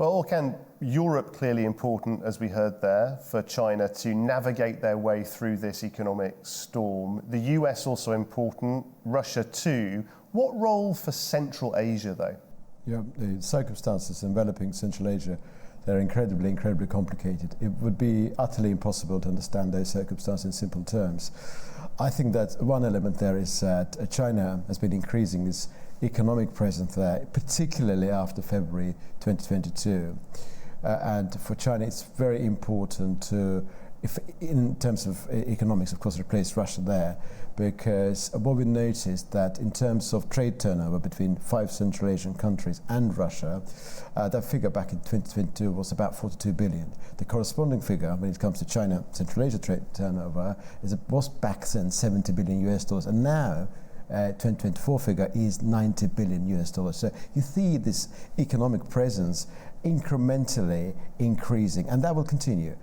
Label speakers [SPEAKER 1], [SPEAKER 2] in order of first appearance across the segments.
[SPEAKER 1] Well, Orkan, Europe clearly important, as we heard there, for China to navigate their way through this economic storm. The US also important, Russia too. What role for Central Asia, though?
[SPEAKER 2] Yeah, the circumstances enveloping Central Asia, they're incredibly complicated. It would be utterly impossible to understand those circumstances in simple terms. I think that one element there is that China has been increasing its economic presence there, particularly after February 2022. And for China, it's very important to, if in terms of economics, of course, replace Russia there, because what we noticed that in terms of trade turnover between 5 Central Asian countries and Russia, that figure back in 2022 was about 42 billion. The corresponding figure when it comes to China, Central Asia trade turnover was back then 70 billion US dollars, and now 2024 figure is 90 billion US dollars. So you see this economic presence incrementally increasing, and that will continue.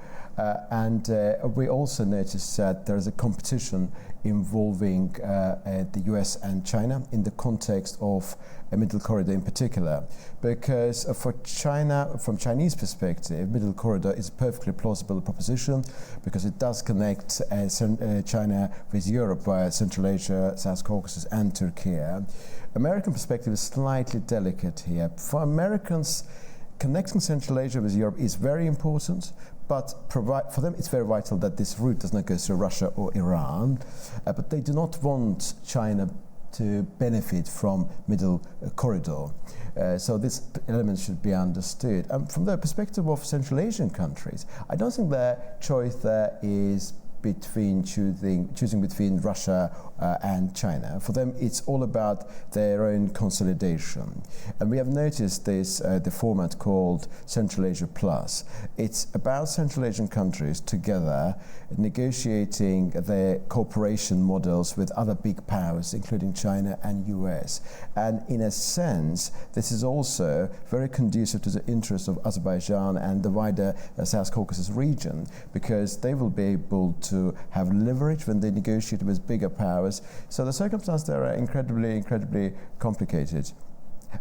[SPEAKER 2] And we also noticed that there is a competition involving the US and China in the context of a middle corridor in particular, because for China, from Chinese perspective, middle corridor is a perfectly plausible proposition because it does connect China with Europe via Central Asia, South Caucasus and Turkey. American perspective is slightly delicate here. For Americans, connecting Central Asia with Europe is very important, but for them it's very vital that this route does not go through Russia or Iran, but they do not want China to benefit from middle corridor. So this element should be understood. From the perspective of Central Asian countries, I don't think their choice there is between choosing between Russia and China. For them, it's all about their own consolidation. And we have noticed this, the format called Central Asia Plus. It's about Central Asian countries together negotiating their cooperation models with other big powers, including China and US. And in a sense, this is also very conducive to the interests of Azerbaijan and the wider South Caucasus region, because they will be able to have leverage when they negotiate with bigger powers. So the circumstances there are incredibly complicated.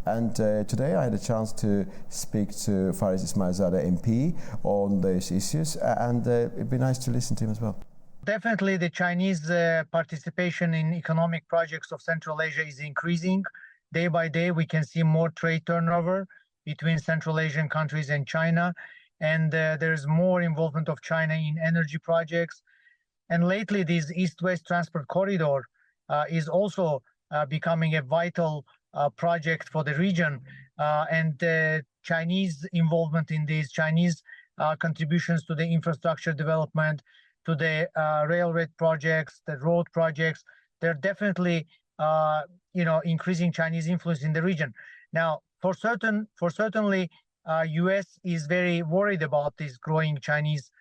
[SPEAKER 2] And today I had a chance to speak to Faris Ismailzadeh MP on those issues, and it'd be nice to listen to him as well.
[SPEAKER 3] Definitely the Chinese participation in economic projects of Central Asia is increasing. Day by day we can see more trade turnover between Central Asian countries and China, and there's more involvement of China in energy projects. And lately this East-West transport corridor is also becoming a vital project for the region, and Chinese involvement in these, Chinese contributions to the infrastructure development, to the railway projects, the road projects, they're definitely increasing Chinese influence in the region. Now, certainly, US is very worried about this growing Chinese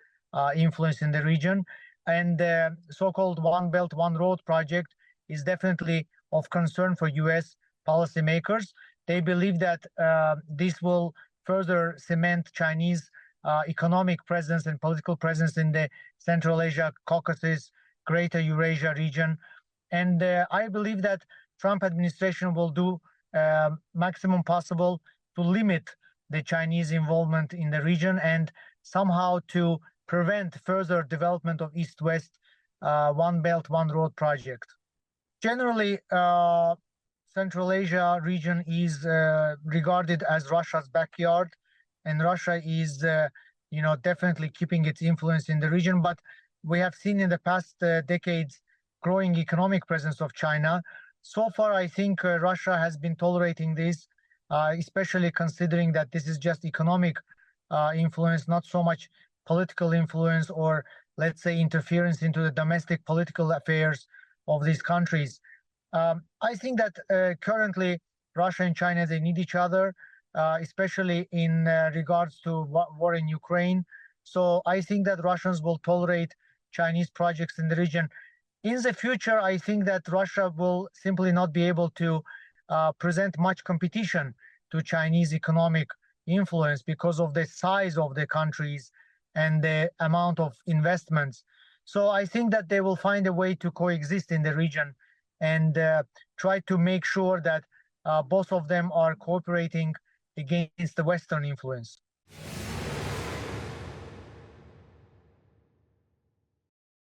[SPEAKER 3] influence in the region, and the so-called One Belt, One Road project is definitely of concern for US policymakers. They believe that this will further cement Chinese economic presence and political presence in the Central Asia, Caucasus, Greater Eurasia region. And I believe that Trump administration will do maximum possible to limit the Chinese involvement in the region and somehow to prevent further development of East-West One Belt, One Road project. Generally, Central Asia region is regarded as Russia's backyard, and Russia is, definitely keeping its influence in the region. But we have seen in the past decades growing economic presence of China. So far, I think Russia has been tolerating this, especially considering that this is just economic influence, not so much political influence or, let's say, interference into the domestic political affairs of these countries. I think that currently Russia and China, they need each other, especially in regards to war in Ukraine. So I think that Russians will tolerate Chinese projects in the region. In the future, I think that Russia will simply not be able to present much competition to Chinese economic influence because of the size of the countries and the amount of investments. So I think that they will find a way to coexist in the region and try to make sure that both of them are cooperating against the Western influence.